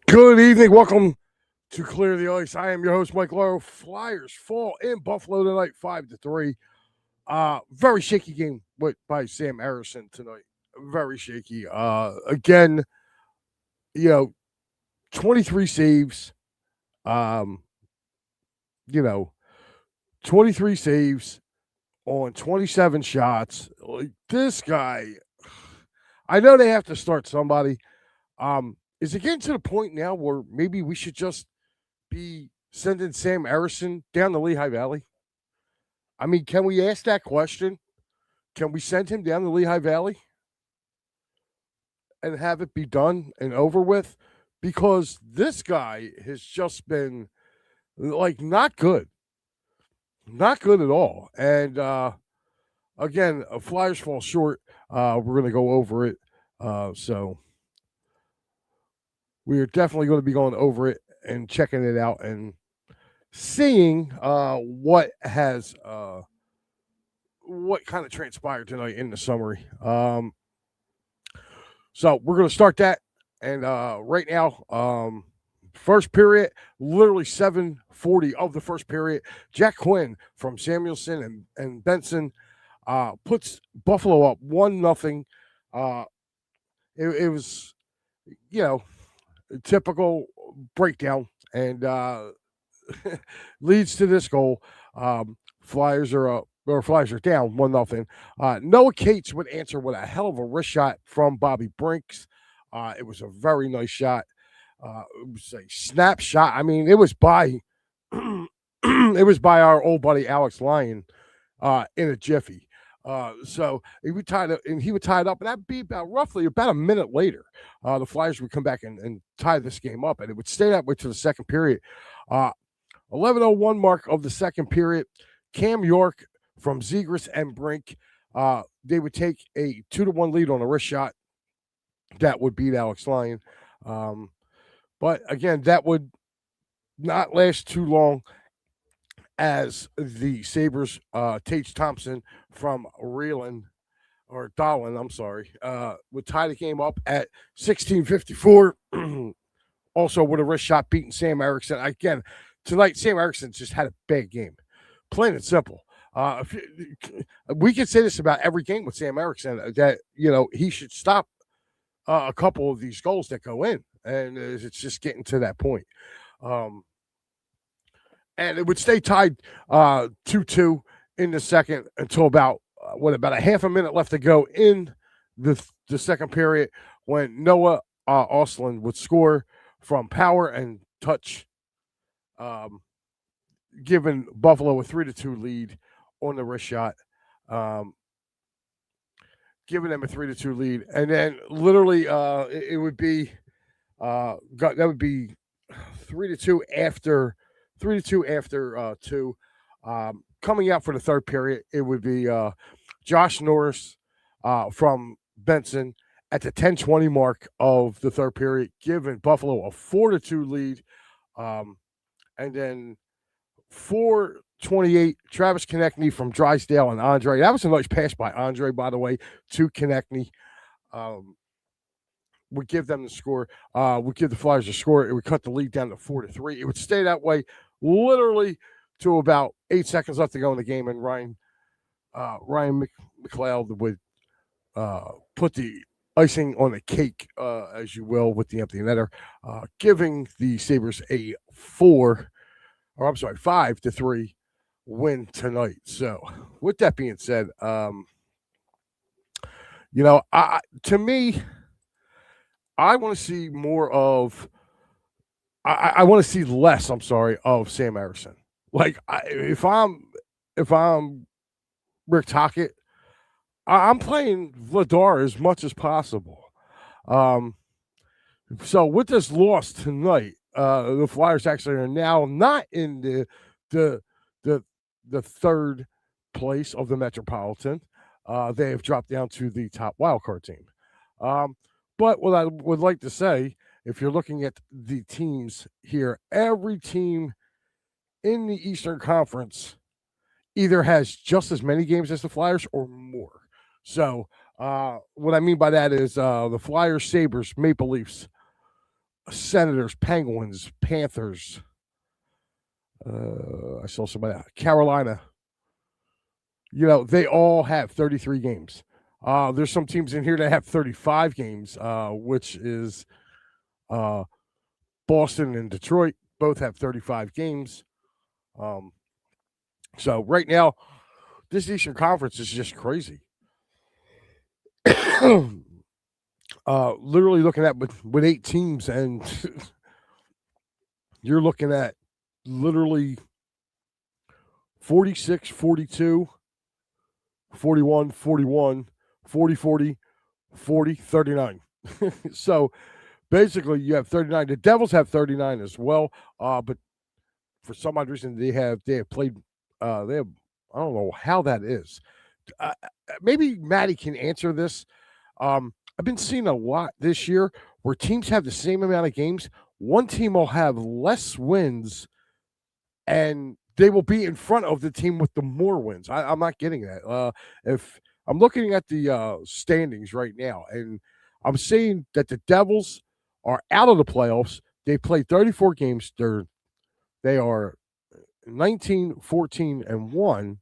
Good evening. Welcome to Clear the Ice. I am your host, Mike Lauro. Flyers fall in Buffalo tonight, 5-3. Very shaky game by Sam Harrison tonight. Very shaky. Again, you know, 23 saves. Um, you know, 23 saves on 27 shots. Like, this guy, I know they have to start somebody. Is it getting to the point now where maybe we should just be sending Sam Harrison down the Lehigh Valley? I mean, can we ask that question? Can we send him down the Lehigh Valley and have it be done and over with? Because this guy has just been like not good at all. And again, Flyers fall short. We're going to go over it. So we are definitely going to be going over it and checking it out and seeing what kind of transpired tonight in the summary. So we're going to start that. And right now, first period, literally 7:40 of the first period, Jack Quinn from Samuelson and Benson puts Buffalo up 1-0. It was, you know, a typical breakdown and leads to this goal. Flyers are up. Or Flyers are down 1-0. Noah Cates would answer with a hell of a wrist shot from Bobby Brinks. It was a very nice shot. It was a snapshot. I mean, it was by it was by our old buddy Alex Lyon in a jiffy. So he would tie it, and he would tie it up, and that'd be roughly about a minute later. The Flyers would come back and tie this game up, and it would stay that way to the second period. 11:01 mark of the second period. Cam York from Zegras and Brink, they would take a 2-1 lead on a wrist shot that would beat Alex Lyon. But again, that would not last too long as the Sabres, Tage Thompson from Reeland, or Dahlin, I'm sorry, would tie the game up at 16:54. Also with a wrist shot beating Sam Erickson. Again, tonight, Sam Erickson just had a bad game. Plain and simple. We can say this about every game with Sam Erickson that he should stop a couple of these goals that go in, and it's just getting to that point. And it would stay tied 2-2 in the second until about a half a minute left to go in the second period when Noah Ostlund would score from power and touch, giving Buffalo a 3-2 lead on the wrist shot, giving them a 3-2 lead, and then literally it would be that would be 3-2 after 3-2 after two. Coming out for the third period, it would be Josh Norris from Benson at the 10:20 mark of the third period, giving Buffalo a 4-2 lead, and then 4:28, Travis Konechny from Drysdale and Andre. That was a nice pass by Andre, by the way, to Konechny. Would give them the score. Would give the Flyers a score. It would cut the lead down to 4-3. It would stay that way literally to about 8 seconds left to go in the game, and Ryan McLeod would put the icing on the cake, as you will, with the empty netter, giving the Sabres a 5-3 win tonight. So, with that being said, to me, I want to see more of. I want to see less. I'm sorry, of Sam Harrison. Like, if I'm Rick Tocchet, I'm playing Vladar as much as possible. So with this loss tonight, the Flyers actually are now not in the third place of the Metropolitan. They have dropped down to the top wildcard team. But what I would like to say, if you're looking at the teams here, every team in the Eastern Conference either has just as many games as the Flyers or more. So what I mean by that is the Flyers, Sabres, Maple Leafs Senators, Penguins, Panthers. I saw somebody, Carolina. They all have 33 games. There's some teams in here that have 35 games, which is uh, Boston and Detroit. Both have 35 games. So right now, this Eastern Conference is just crazy. Literally looking at with 8 teams, and you're looking at literally 46, 42, 41, 41, 40, 40, 40, 39. So basically, you have 39. The Devils have 39 as well, but for some odd reason, they have played. They have, I don't know how that is. Maybe Maddie can answer this. I've been seeing a lot this year where teams have the same amount of games. One team will have less wins, and they will be in front of the team with the more wins. I'm not getting that. If I'm looking at the standings right now, and I'm seeing that the Devils are out of the playoffs. They played 34 games. They are 19, 14, and 1,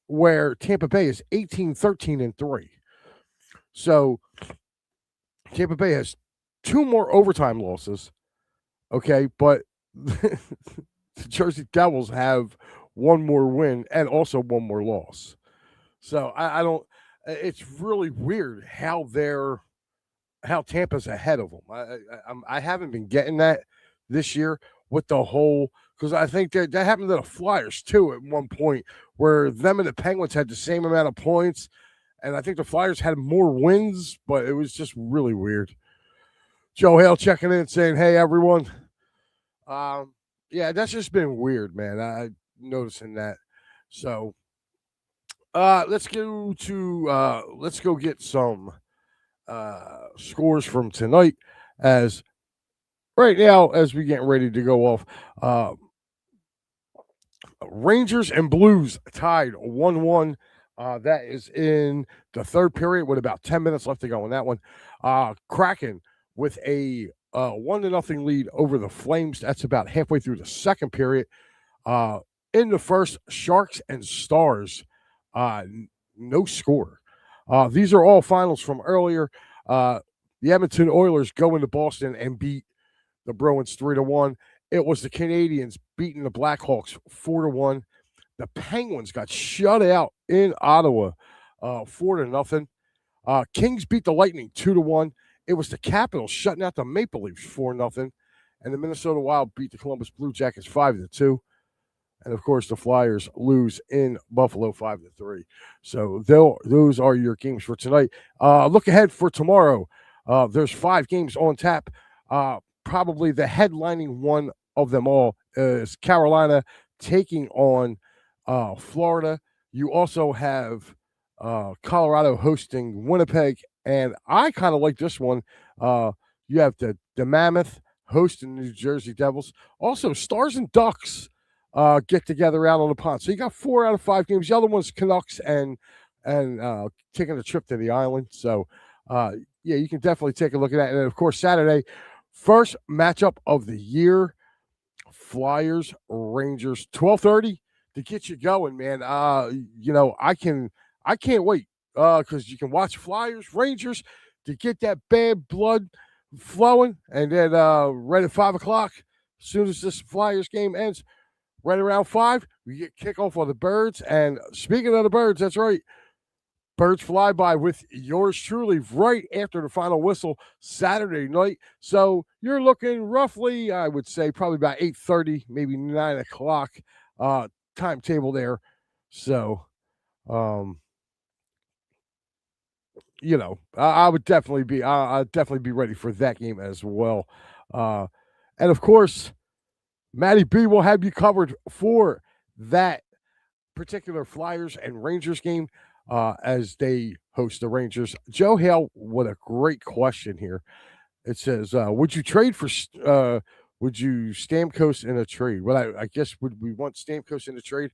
where Tampa Bay is 18, 13, and 3. So Tampa Bay has 2 more overtime losses. Okay, but the Jersey Devils have 1 more win and also 1 more loss. So I don't. It's really weird how Tampa's ahead of them. I haven't been getting that this year with the whole, because I think that happened to the Flyers too at one point, where them and the Penguins had the same amount of points, and I think the Flyers had more wins, but it was just really weird. Joe Hale checking in saying, "Hey everyone." Yeah, that's just been weird, man. I noticing that. So let's go get some scores from tonight, as right now as we get ready to go off. Rangers and Blues tied 1-1. That is in the third period with about 10 minutes left to go in that one. Kraken with a 1-0 lead over the Flames. That's about halfway through the second period. In the first, Sharks and Stars, no score. These are all finals from earlier. The Edmonton Oilers go into Boston and beat the Bruins 3-1. It was the Canadiens beating the Blackhawks 4-1. The Penguins got shut out in Ottawa 4-0. Kings beat the Lightning 2-1. It was the Capitals shutting out the Maple Leafs 4-0. And the Minnesota Wild beat the Columbus Blue Jackets 5-2. And of course, the Flyers lose in Buffalo 5-3. So those are your games for tonight. Look ahead for tomorrow. There's 5 games on tap. Probably the headlining one of them all is Carolina taking on Florida. You also have Colorado hosting Winnipeg, and I kind of like this one. You have the Mammoth hosting the New Jersey Devils. Also, Stars and Ducks get together out on the pond. So you got 4 out of 5 games. The other one's Canucks and taking a trip to the island. So yeah, you can definitely take a look at that. And then, of course, Saturday, first matchup of the year, Flyers Rangers, 12:30 to get you going, man. I can't wait because you can watch Flyers Rangers to get that bad blood flowing, and then right at 5 o'clock, as soon as this Flyers game ends, right around 5, we get kickoff on the Birds. And speaking of the Birds, that's right, Birds fly by with yours truly right after the final whistle Saturday night. So you're looking roughly, I would say, probably about 8:30, maybe 9 o'clock timetable there. So, I would definitely be, I'd definitely be ready for that game as well. And of course, Matty B will have you covered for that particular Flyers and Rangers game as they host the Rangers. Joe Hale, what a great question here. It says, would you trade for, would you Stamkos in a trade? Well, I guess, would we want Stamkos in a trade?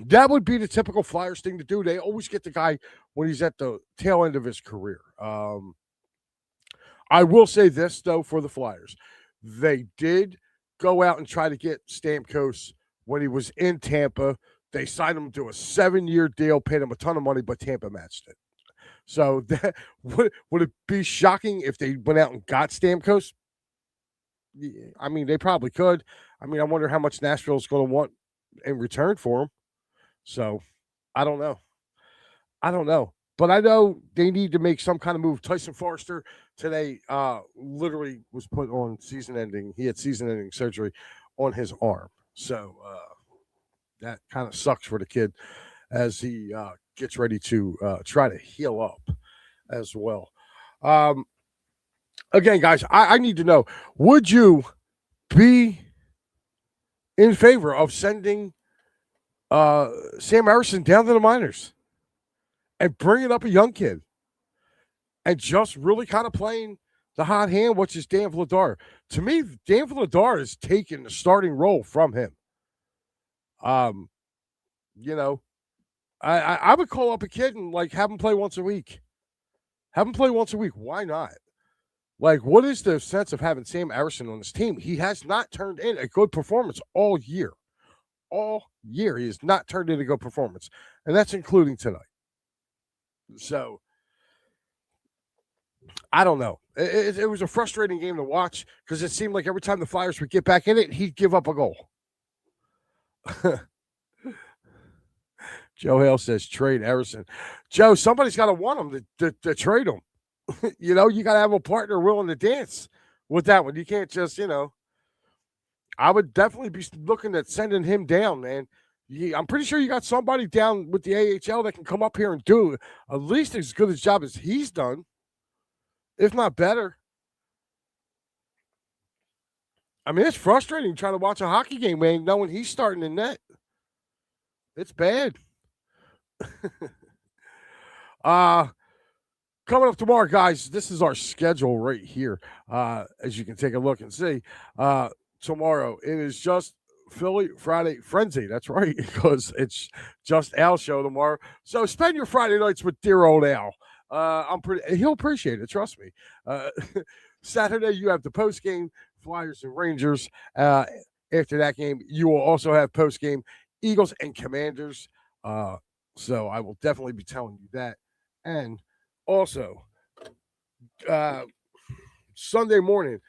That would be the typical Flyers thing to do. They always get the guy when he's at the tail end of his career. I will say this, though, for the Flyers. They did go out and try to get Stamkos when he was in Tampa. They signed him to a 7-year deal, paid him a ton of money, but Tampa matched it. So that, would it be shocking if they went out and got Stamkos? I mean, they probably could. I mean, I wonder how much Nashville's going to want in return for him. So I don't know. I don't know. But I know they need to make some kind of move. Tyson Forrester today literally was put on season ending. He had season ending surgery on his arm. So that kind of sucks for the kid as he gets ready to try to heal up as well. Again, guys, I need to know, would you be in favor of sending Sam Harrison down to the minors and bringing up a young kid and just really kind of playing the hot hand, which is Dan Vladar? To me, Dan Vladar is taking the starting role from him. You know, I would call up a kid and like have him play once a week. Have him play once a week. Why not? Like, what is the sense of having Sam Harrison on this team? He has not turned in a good performance all year. All year, he has not turned in a good performance, and that's including tonight. So, I don't know. It was a frustrating game to watch because it seemed like every time the Flyers would get back in it, he'd give up a goal. Joe Hale says trade Harrison. Joe, somebody's got to want him to trade him. You know, you got to have a partner willing to dance with that one. You can't just, I would definitely be looking at sending him down, man. I'm pretty sure you got somebody down with the AHL that can come up here and do at least as good a job as he's done, if not better. I mean, it's frustrating trying to watch a hockey game, man, knowing he's starting in net. It's bad. Coming up tomorrow, guys, this is our schedule right here. As you can take a look and see, tomorrow it is just Philly Friday Frenzy. That's right, because it's just Al show tomorrow. So spend your Friday nights with dear old Al. He'll appreciate it. Trust me. Saturday you have the post game Flyers and Rangers. After that game, you will also have post game Eagles and Commanders. So I will definitely be telling you that. And also, Sunday morning,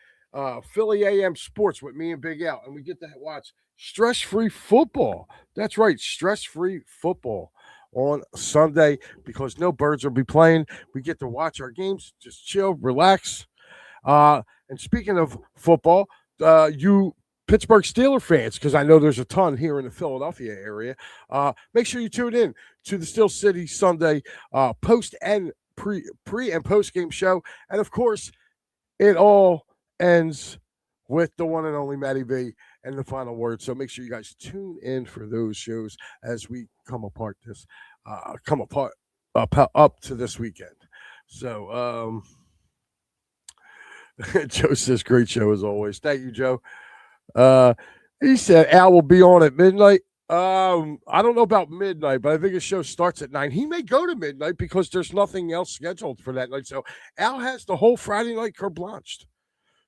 Philly AM Sports with me and Big Al, and we get to watch stress-free football. That's right, stress-free football on Sunday because no birds will be playing. We get to watch our games, just chill, relax. And speaking of football, you Pittsburgh Steelers fans, because I know there's a ton here in the Philadelphia area, make sure you tune in to the Steel City Sunday post and pre and post game show. And of course, it all ends with the one and only Matty B and the final word. So make sure you guys tune in for those shows as we come up to this weekend. So Joe says great show as always. Thank you, Joe. He said Al will be on at midnight. I don't know about midnight, but I think his show starts at 9. He may go to midnight because there's nothing else scheduled for that night. So Al has the whole Friday night carte blanched.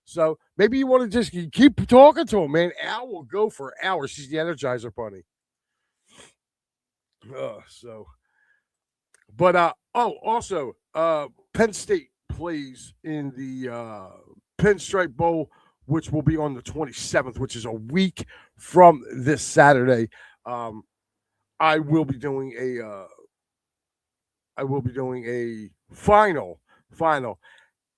So maybe you want to just keep talking to him, man. Al will go for hours. He's the Energizer Bunny. Also, Penn State plays in the Pinstripe Bowl, which will be on the 27th, which is a week from this Saturday. I will be doing a final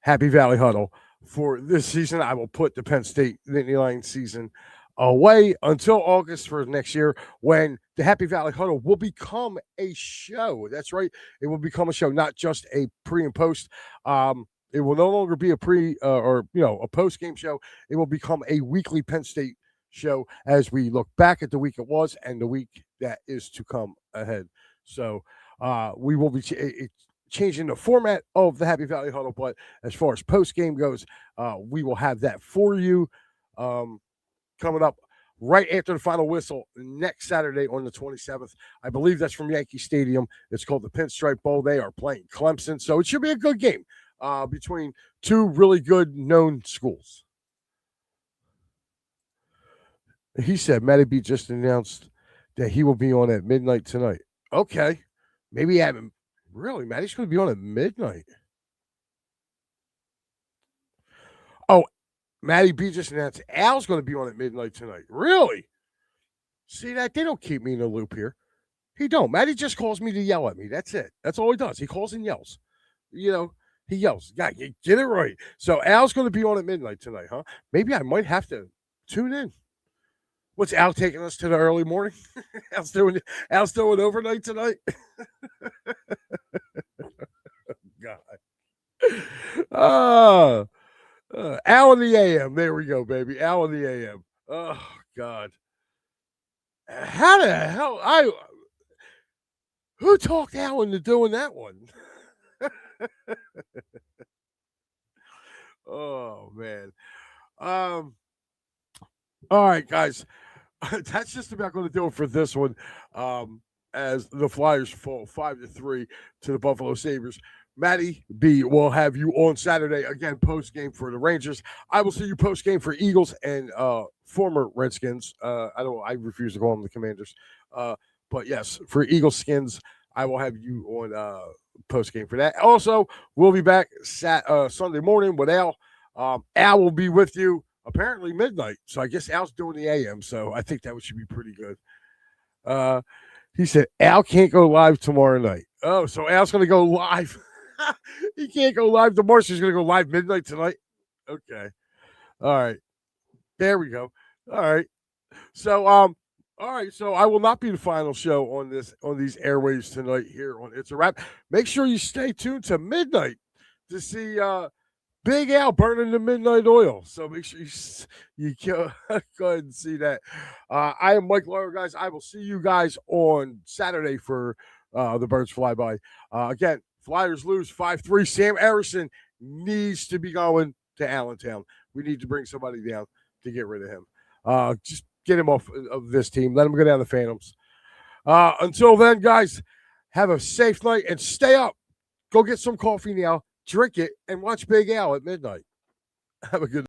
Happy Valley Huddle for this season. I will put the Penn State Nittany Lions season away until August for next year, when the Happy Valley Huddle will become a show. That's right. It will become a show, not just a pre and post. It will no longer be a a post game show. It will become a weekly Penn State show as we look back at the week it was and the week that is to come ahead. So we will be changing the format of the Happy Valley Huddle, but as far as post game goes, we will have that for you coming up right after the final whistle next Saturday on the 27th. I believe that's from Yankee Stadium. It's called the Pinstripe Bowl. They are playing Clemson, so it should be a good game. between two really good known schools. He said Matty B just announced that he will be on at midnight tonight. Okay. Maybe at really, Matty's going to be on at midnight. Oh, Matty B just announced Al's going to be on at midnight tonight. Really? See that? They don't keep me in the loop here. He don't. Matty just calls me to yell at me. That's it. That's all he does. He calls and yells. You know, he yells. Yeah, get it right. So Al's going to be on at midnight tonight, huh? Maybe I might have to tune in. What's Al taking us to the early morning? Al's doing overnight tonight. God. Al in the AM. There we go, baby. Al in the AM. Oh God. How the hell who talked Al into doing that one? Oh man. All right, guys. That's just about going to do it for this one. As the Flyers fall 5-3 to the Buffalo Sabres. Matty B will have you on Saturday again post game for the Rangers. I will see you post game for Eagles and former Redskins. I refuse to call them the Commanders. But yes, for Eagles Skins, I will have you on post game for that. Also, we'll be back Sunday morning with Al. Al will be with you apparently midnight. So I guess Al's doing the AM. So I think that should be pretty good. He said Al can't go live tomorrow night. Oh, so Al's going to go live. He can't go live tomorrow. So he's going to go live midnight tonight. Okay. All right. There we go. All right. So all right. So I will not be the final show on these airwaves tonight here on It's a Wrap. Make sure you stay tuned to midnight to see Big Al burning the midnight oil. So make sure you go ahead and see that. I am Mike Lawyer, guys. I will see you guys on Saturday for the Birds Flyby. Again, Flyers lose 5-3. Sam Erison needs to be going to Allentown. We need to bring somebody down to get rid of him. Just get him off of this team. Let him go down the Phantoms. Until then, guys, have a safe night and stay up. Go get some coffee now. Drink it and watch Big Al at midnight. Have a good